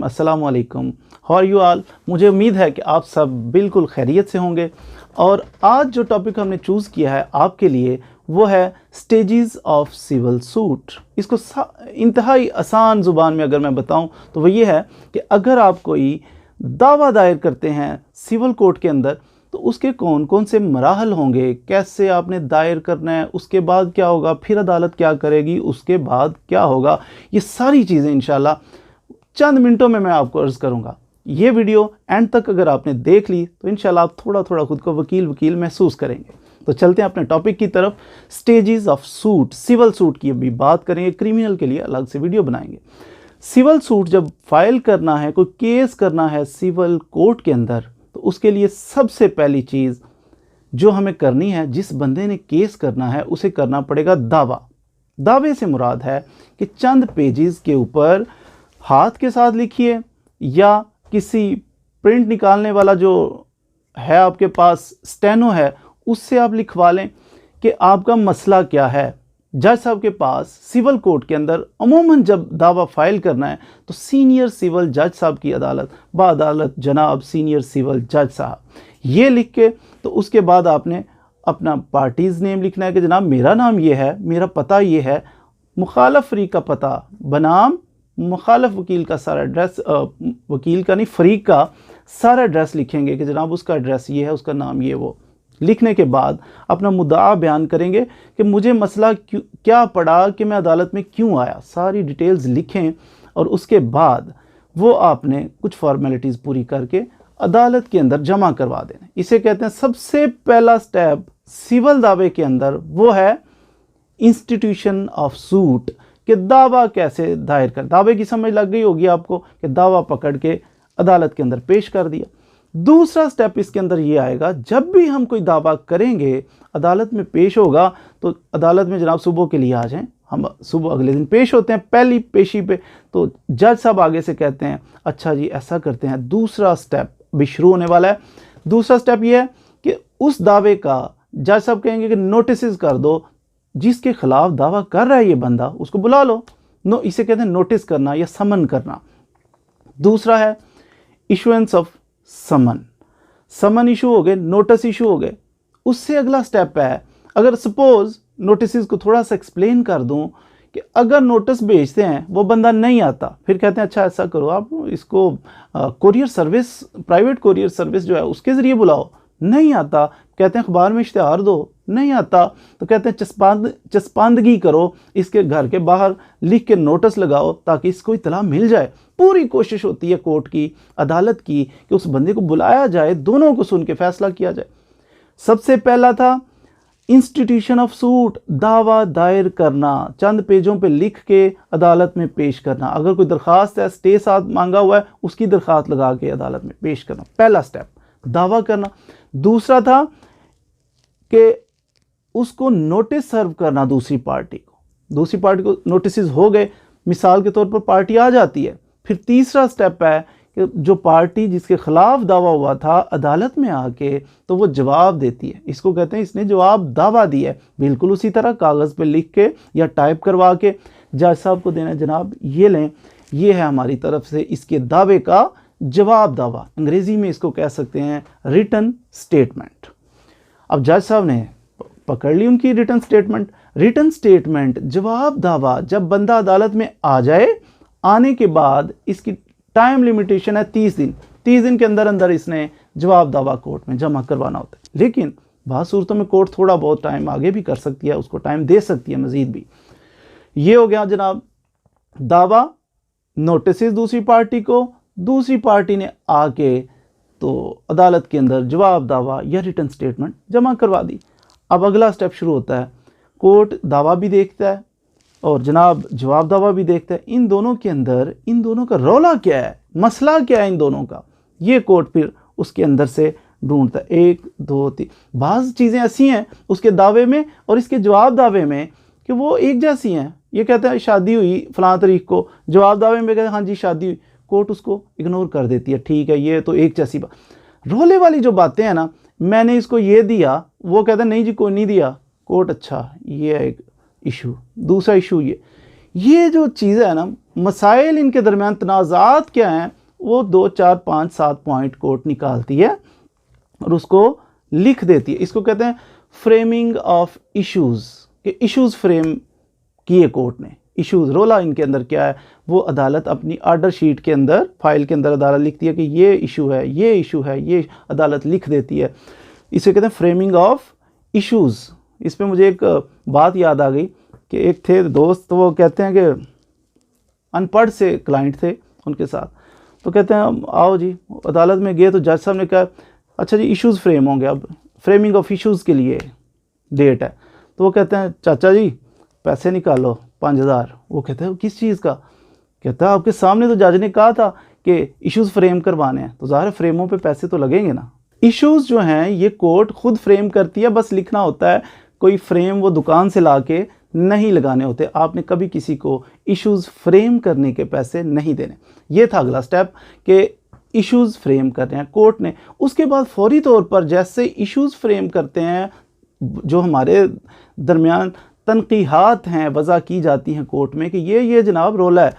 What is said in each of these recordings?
अस्सलाम वालेकुम, how are you all. मुझे उम्मीद है कि आप सब बिल्कुल खैरियत से होंगे। और आज जो टॉपिक हमने चूज़ किया है आपके लिए वो है स्टेजेस ऑफ सिविल सूट। इसको इंतहाई आसान ज़ुबान में अगर मैं बताऊं तो वो ये है कि अगर आप कोई दावा दायर करते हैं सिविल कोर्ट के अंदर तो उसके कौन कौन से मराहल होंगे, कैसे आपने दायर करना है, उसके बाद क्या होगा, फिर अदालत क्या करेगी, उसके बाद क्या होगा, ये सारी चीज़ें इंशाल्लाह चंद मिनटों में मैं आपको अर्ज़ करूँगा। ये वीडियो एंड तक अगर आपने देख ली तो इंशाल्लाह आप थोड़ा थोड़ा खुद को वकील महसूस करेंगे। तो चलते हैं अपने टॉपिक की तरफ। Stages of suit, civil suit की अभी बात करेंगे, क्रिमिनल के लिए अलग से वीडियो बनाएंगे। सिविल सूट जब फाइल करना है, कोई केस करना है सिविल कोर्ट के अंदर, तो उसके लिए सबसे पहली चीज़ जो हमें करनी है, जिस बंदे ने केस करना है उसे करना पड़ेगा दावा। दावे से मुराद है कि चंद पेजेस के ऊपर हाथ के साथ लिखिए या किसी प्रिंट निकालने वाला जो है आपके पास, स्टेनो है, उससे आप लिखवा लें कि आपका मसला क्या है। जज साहब के पास सिविल कोर्ट के अंदर अमूमन जब दावा फाइल करना है तो सीनियर सिविल जज साहब की अदालत, बाअदालत जनाब सीनियर सिविल जज साहब, ये लिख के तो उसके बाद आपने अपना पार्टीज़ नेम लिखना है कि जनाब मेरा नाम ये है, मेरा पता ये है, मुखालफ फरीक का पता बनाम मुखालफ वकील का सारा एड्रेस, वकील का नहीं फरीक का सारा एड्रेस लिखेंगे कि जनाब उसका एड्रेस ये है, उसका नाम ये वो। लिखने के बाद अपना मुद्दा बयान करेंगे कि मुझे मसला क्या पड़ा कि मैं अदालत में क्यों आया, सारी डिटेल्स लिखें और उसके बाद वो आपने कुछ फॉर्मेलिटीज़ पूरी करके अदालत के अंदर जमा करवा देना। इसे कहते हैं सबसे पहला स्टेप सिविल दावे के अंदर, वो है इंस्टीट्यूशन ऑफ सूट, कि दावा कैसे दायर कर। दावे की समझ लग गई होगी आपको कि दावा पकड़ के अदालत के अंदर पेश कर दिया। दूसरा स्टेप इसके अंदर ये आएगा, जब भी हम कोई दावा करेंगे अदालत में पेश होगा तो अदालत में जनाब सुबह के लिए आ जाएं। हम सुबह अगले दिन पेश होते हैं पहली पेशी पे, तो जज साहब आगे से कहते हैं अच्छा जी ऐसा करते हैं। दूसरा स्टेप भी शुरू होने वाला है। दूसरा स्टेप ये है कि उस दावे का जज साहब कहेंगे कि नोटिस कर दो, जिसके खिलाफ दावा कर रहा है ये बंदा उसको बुला लो। इसे कहते हैं नोटिस करना या समन करना। दूसरा है issuance of summon. Summon issue हो गए, नोटिस इशू हो गए। उससे अगला स्टेप है, अगर सपोज नोटिस को थोड़ा सा एक्सप्लेन कर दूं कि अगर नोटिस भेजते हैं वो बंदा नहीं आता, फिर कहते हैं अच्छा ऐसा करो आप इसको courier service, private courier service जो है उसके ज़रिए बुलाओ। नहीं आता, कहते हैं अखबार में इश्तिहार दो। नहीं आता तो कहते हैं चस्पांदगी करो, इसके घर के बाहर लिख के नोटिस लगाओ ताकि इसको इतला मिल जाए। पूरी कोशिश होती है कोर्ट की, अदालत की, कि उस बंदे को बुलाया जाए, दोनों को सुन के फैसला किया जाए। सबसे पहला था इंस्टीट्यूशन ऑफ सूट, दावा दायर करना, चंद पेजों पे लिख के अदालत में पेश करना। अगर कोई दरख्वास्त है, स्टे साथ मांगा हुआ है, उसकी दरख्वास्त लगा के अदालत में पेश करना। पहला स्टेप दावा करना। दूसरा था कि उसको नोटिस सर्व करना दूसरी पार्टी को नोटिस हो गए, मिसाल के तौर पर पार्टी आ जाती है। फिर तीसरा स्टेप है कि जो पार्टी जिसके खिलाफ दावा हुआ था अदालत में आके तो वो जवाब देती है। इसको कहते हैं इसने जवाब दावा दिया है। बिल्कुल उसी तरह कागज़ पे लिख के या टाइप करवा के जज साहब को देना, जनाब ये लें, ये है हमारी तरफ से इसके दावे का जवाब दावा। अंग्रेज़ी में इसको कह सकते हैं रिटन स्टेटमेंट। अब जज साहब ने पकड़ ली उनकी रिटन स्टेटमेंट। रिटन स्टेटमेंट, जवाब दावा, जब बंदा अदालत में आ जाए, आने के बाद इसकी टाइम लिमिटेशन है 30 दिन। 30 दिन के अंदर अंदर इसने जवाब दावा कोर्ट में जमा करवाना होता है। लेकिन बहुत सूरतों में कोर्ट थोड़ा बहुत टाइम आगे भी कर सकती है, उसको टाइम दे सकती है मज़ीद भी। ये हो गया जनाब दावा, नोटिस दूसरी पार्टी को, दूसरी पार्टी ने आके तो अदालत के अंदर जवाब दावा या रिटन स्टेटमेंट जमा करवा दी। अब अगला स्टेप शुरू होता है। कोर्ट दावा भी देखता है और जनाब जवाब दावा भी देखता है। इन दोनों के अंदर इन दोनों का रौला क्या है, मसला क्या है इन दोनों का, ये कोर्ट फिर उसके अंदर से ढूंढता है। 1 2 3 बाज़ चीज़ें ऐसी हैं उसके दावे में और इसके जवाब दावे में कि वो एक जैसी हैं। ये कहता है शादी हुई फ़लाँ तारीख को, जवाब दावे में कहते हैं हाँ जी शादी हुई। कोर्ट उसको इग्नोर कर देती है, ठीक है ये तो एक जैसी बात। रोले वाली जो बातें हैं ना, मैंने इसको ये दिया, वो कहता है नहीं जी कोई नहीं दिया। कोर्ट अच्छा ये है एक इशू। दूसरा इशू ये जो चीज़ है ना, मसाइल इनके दरमियान तनाज़ात क्या हैं वो 2, 4, 5, 7 पॉइंट कोर्ट निकालती है और उसको लिख देती है। इसको कहते हैं फ्रेमिंग ऑफ इश्यूज़, कि इश्यूज़ फ्रेम किए कोर्ट ने। इश्यूज़ रोला इनके अंदर क्या है, वो अदालत अपनी आर्डर शीट के अंदर, फाइल के अंदर अदालत लिखती है कि ये इशू है, ये इशू है, ये अदालत लिख देती है। इसे कहते हैं फ्रेमिंग ऑफ इश्यूज़। इस पर मुझे एक बात याद आ गई कि एक थे दोस्त, वो कहते हैं कि अनपढ़ से क्लाइंट थे उनके साथ, तो कहते हैं आओ जी, अदालत में गए तो जज साहब ने कहा अच्छा जी इश्यूज़ फ्रेम होंगे, अब फ्रेमिंग ऑफ इश्यूज़ के लिए डेट है। तो वो कहते हैं चाचा जी पैसे निकालो 5,000। वो कहते हैं किस चीज़ का? कहता है आपके सामने तो जज ने कहा था कि इश्यूज़ फ्रेम करवाने हैं, तो ज़ाहिर फ्रेमों पे पैसे तो लगेंगे ना। इश्यूज़ जो हैं ये कोर्ट खुद फ्रेम करती है, बस लिखना होता है, कोई फ्रेम वो दुकान से ला के नहीं लगाने होते। आपने कभी किसी को इश्यूज़ फ्रेम करने के पैसे नहीं देने। ये था अगला स्टेप कि इश्यूज़ फ्रेम कर रहे हैं कोर्ट ने। उसके बाद फौरी तौर पर जैसे इश्यूज़ फ्रेम करते हैं, जो हमारे दरमियान तनकीहात हैं वज़ा की जाती हैं कोर्ट में कि ये जनाब रोला है,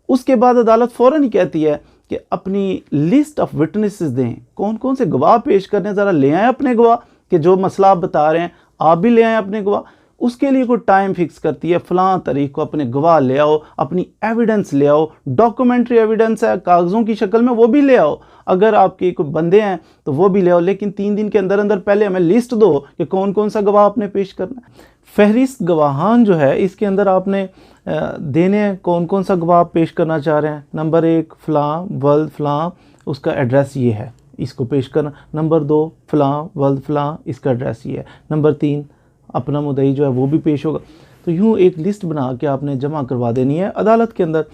उसके बाद अदालत फ़ौरन ही कहती है कि अपनी लिस्ट ऑफ विटनेसेस दें, कौन कौन से गवाह पेश करने, ज़रा ले आएँ अपने गवाह, कि जो मसला आप बता रहे हैं आप भी ले आएँ अपने गवाह। उसके लिए कोई टाइम फिक्स करती है, फ़लाँ तारीख को अपने गवाह ले आओ, अपनी एविडेंस ले आओ, डॉक्यूमेंट्री एविडेंस है कागज़ों की शक्ल में वो भी ले आओ, अगर आपके कोई बंदे हैं तो वो भी ले आओ, लेकिन 3 दिन के अंदर अंदर पहले हमें लिस्ट दो कि कौन कौन सा गवाह आपने पेश करना है। फहरिस्त गवाहान जो है इसके अंदर आपने देने हैं, कौन कौन सा गवाह पेश करना चाह रहे हैं। नंबर 1 फ़लाँ वल्द फ़लाँ, उसका एड्रेस ये है, इसको पेश करना। नंबर 2 फ़लाँ वल्द फ़लाँ, इसका एड्रेस ये है। नंबर 3 अपना मुद्दई जो है वो भी पेश होगा। तो यूँ एक लिस्ट बना के आपने जमा करवा देनी है अदालत के अंदर।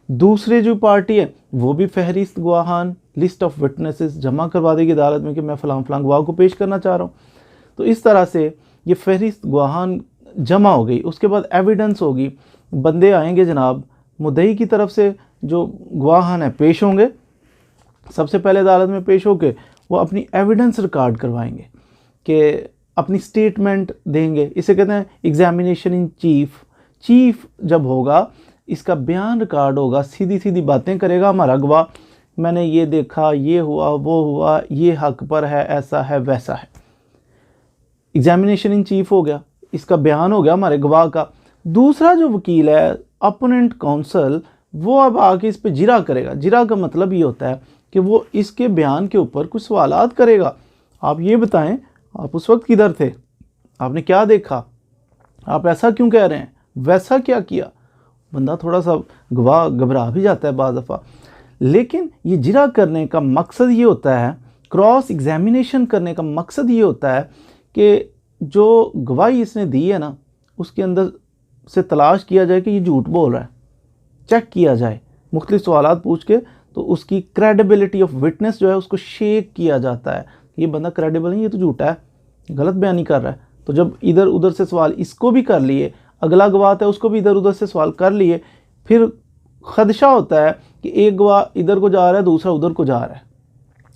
दूसरे जो पार्टी है वो भी फहरिस्त गवाहान, लिस्ट ऑफ विटनेसेस जमा करवा देगी अदालत में कि मैं फ़लाँ फ़लाँ गवाह को पेश करना चाह रहा हूँ। तो इस तरह से ये फहरिस्त गवाहान जमा हो गई। उसके बाद एविडेंस होगी, बंदे आएंगे जनाब, मुद्दई की तरफ से जो गवाहान है पेश होंगे, सबसे पहले अदालत में पेश होके वो अपनी एविडेंस रिकॉर्ड करवाएंगे कि अपनी स्टेटमेंट देंगे। इसे कहते हैं एग्जामिनेशन इन चीफ। चीफ जब होगा इसका बयान रिकॉर्ड होगा, सीधी सीधी बातें करेगा हमारा गवाह, मैंने ये देखा, ये हुआ, वो हुआ, ये हक पर है, ऐसा है, वैसा है। एग्जामिनेशन इन चीफ हो गया, इसका बयान हो गया हमारे गवाह का। दूसरा जो वकील है अपोनेंट काउंसल, वो अब आके इस पे जिरा करेगा। जिरा का मतलब ये होता है कि वो इसके बयान के ऊपर कुछ सवालात करेगा। आप ये बताएं, आप उस वक्त किधर थे, आपने क्या देखा, आप ऐसा क्यों कह रहे हैं, वैसा क्या किया। बंदा थोड़ा सा गवाह घबरा भी जाता है बाज़ दफ़ा, लेकिन ये जिरा करने का मकसद ये होता है, क्रॉस एग्जामिनेशन करने का मकसद ये होता है कि जो गवाही इसने दी है ना, उसके अंदर से तलाश किया जाए कि ये झूठ बोल रहा है, चेक किया जाए मुख्तलिफ सवालात पूछ के, तो उसकी क्रेडिबिलिटी ऑफ विटनेस जो है उसको शेक किया जाता है कि ये बंदा क्रेडिबल नहीं, ये तो झूठा है, गलत बयानी कर रहा है। तो जब इधर उधर से सवाल इसको भी कर लिए, अगला गवाह है उसको भी इधर उधर से सवाल कर लिए, फिर खदशा होता है कि एक गवाह इधर को जा रहा है, दूसरा उधर को जा रहा है,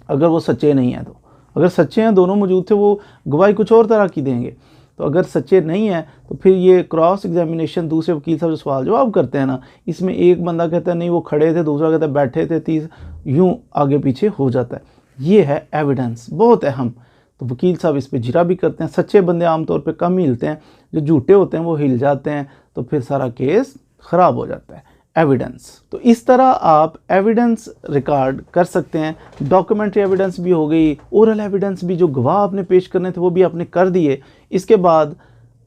अगर वो सच्चे नहीं हैं तो। अगर सच्चे हैं, दोनों मौजूद थे, वो गवाही कुछ और तरह की देंगे। तो अगर सच्चे नहीं हैं तो फिर ये क्रॉस एग्जामिनेशन, दूसरे वकील साहब जो सवाल जवाब करते हैं ना, इसमें एक बंदा कहता है नहीं वो खड़े थे, दूसरा कहता है बैठे थे, तीस यूँ आगे पीछे हो जाता है। ये है एविडेंस, बहुत अहम। तो वकील साहब इस पे जिरा भी करते हैं। सच्चे बंदे आमतौर पे कम ही हिलते हैं, जो झूठे होते हैं वो हिल जाते हैं, तो फिर सारा केस ख़राब हो जाता है। एविडेंस, तो इस तरह आप एविडेंस रिकॉर्ड कर सकते हैं। डॉक्यूमेंट्री एविडेंस भी हो गई, ओरल एविडेंस भी, जो गवाह आपने पेश करने थे वो भी आपने कर दिए। इसके बाद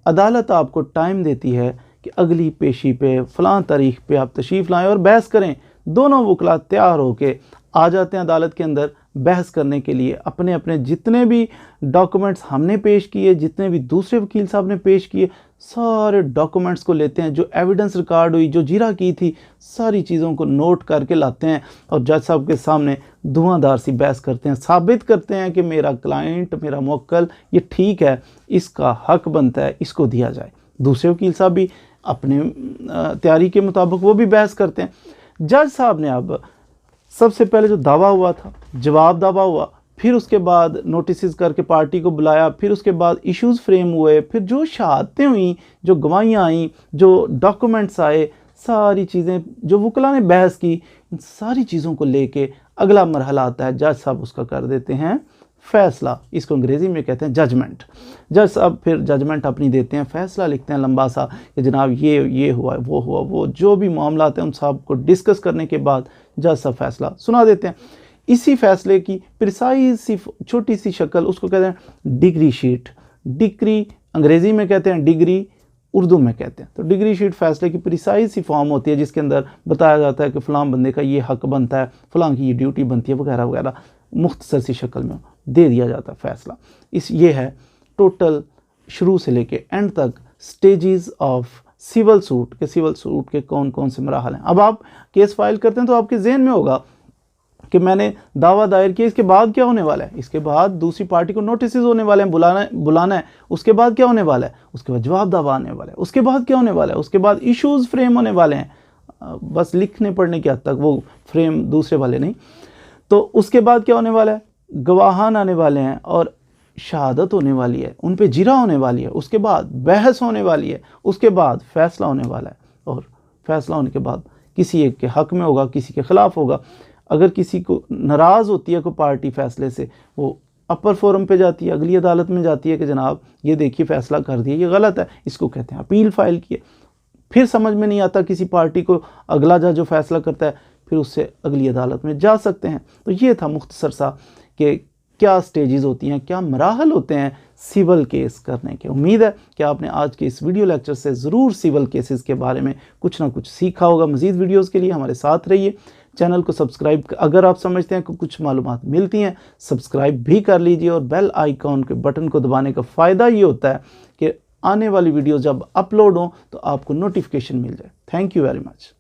अदालत आपको टाइम देती है कि अगली पेशी पे फ़लाँ तारीख पे आप तशरीफ़ लाएँ और बहस करें। दोनों वकला तैयार होके आ जाते हैं अदालत के अंदर बहस करने के लिए। अपने अपने जितने भी डॉक्यूमेंट्स हमने पेश किए, जितने भी दूसरे वकील साहब ने पेश किए, सारे डॉक्यूमेंट्स को लेते हैं, जो एविडेंस रिकॉर्ड हुई, जो जिरा की थी, सारी चीज़ों को नोट करके लाते हैं और जज साहब के सामने धुआंधार सी बहस करते हैं, साबित करते हैं कि मेरा क्लाइंट, मेरा मुवक्किल ये ठीक है, इसका हक बनता है, इसको दिया जाए। दूसरे वकील साहब भी अपने तैयारी के मुताबिक वो भी बहस करते हैं। जज साहब ने अब सबसे पहले जो दावा हुआ था, जवाब दावा हुआ, फिर उसके बाद नोटिस करके पार्टी को बुलाया, फिर उसके बाद इश्यूज़ फ्रेम हुए, फिर जो शहादतें हुई, जो गवाहियाँ आईं, जो डॉक्यूमेंट्स आए, सारी चीज़ें जो वकला ने बहस की, इन सारी चीज़ों को लेके अगला मरहला आता है, जज साहब उसका कर देते हैं फैसला। इसको अंग्रेज़ी में कहते हैं जजमेंट। जज साहब फिर जजमेंट अपनी देते हैं, फैसला लिखते हैं लंबा सा कि जनाब ये हुआ, वो जो भी मामला आते हैं उन सब को डिस्कस करने के बाद जज साहब फैसला सुना देते हैं। इसी फैसले की प्रिसाइज सी छोटी सी शक्ल उसको कहते हैं डिग्री शीट। डिग्री अंग्रेज़ी में कहते हैं, डिग्री उर्दू में कहते हैं। तो डिग्री शीट फैसले की प्रिसाइज सी फॉर्म होती है जिसके अंदर बताया जाता है कि फ़लाँ बंदे का ये हक बनता है, फ़लाँ की ये ड्यूटी बनती है, वगैरह वगैरह, मुख्तसर सी शक्ल में दे दिया जाता है फैसला। ये है टोटल शुरू से लेके एंड तक स्टेजेस ऑफ सिविल सूट के, सिविल सूट के कौन कौन से मराहल हैं। अब आप केस फाइल करते हैं तो आपके जहन में होगा कि मैंने दावा दायर किया, इसके बाद क्या होने वाला है, इसके बाद दूसरी पार्टी को नोटिस होने वाले हैं, बुलाना है, उसके बाद क्या होने वाला है, उसके बाद जवाब दावा आने वाला है, उसके बाद क्या होने वाला है, उसके बाद इश्यूज़ फ्रेम होने वाले हैं। बस लिखने पढ़ने के हद तक, वो फ्रेम दूसरे वाले नहीं। तो उसके बाद क्या होने वाला है, गवाहान आने वाले हैं और शहादत होने वाली है, उन पे जिरा होने वाली है, उसके बाद बहस होने वाली है, उसके बाद फैसला होने वाला है। और फैसला होने के बाद किसी एक के हक़ में होगा, किसी के ख़िलाफ़ होगा। अगर किसी को नाराज़ होती है कोई पार्टी फ़ैसले से, वो अपर फोरम पे जाती है, अगली अदालत में जाती है कि जनाब ये देखिए फ़ैसला कर दिया, ये गलत है, इसको कहते हैं अपील फ़ाइल किए। फिर समझ में नहीं आता किसी पार्टी को, अगला जज जो फ़ैसला करता है फिर उससे अगली अदालत में जा सकते हैं। तो ये था मुख्तसर सा कि क्या स्टेजेस होती हैं, क्या मराहल होते हैं सिविल केस करने के। उम्मीद है कि आपने आज के इस वीडियो लेक्चर से ज़रूर सिविल केसेस के बारे में कुछ ना कुछ सीखा होगा। मज़ीद वीडियोस के लिए हमारे साथ रहिए, चैनल को सब्सक्राइब, अगर आप समझते हैं कि कुछ मालूमात मिलती हैं सब्सक्राइब भी कर लीजिए। और बेल आइकॉन के बटन को दबाने का फ़ायदा ये होता है कि आने वाली वीडियो जब अपलोड हो तो आपको नोटिफिकेशन मिल जाए। Thank you very much.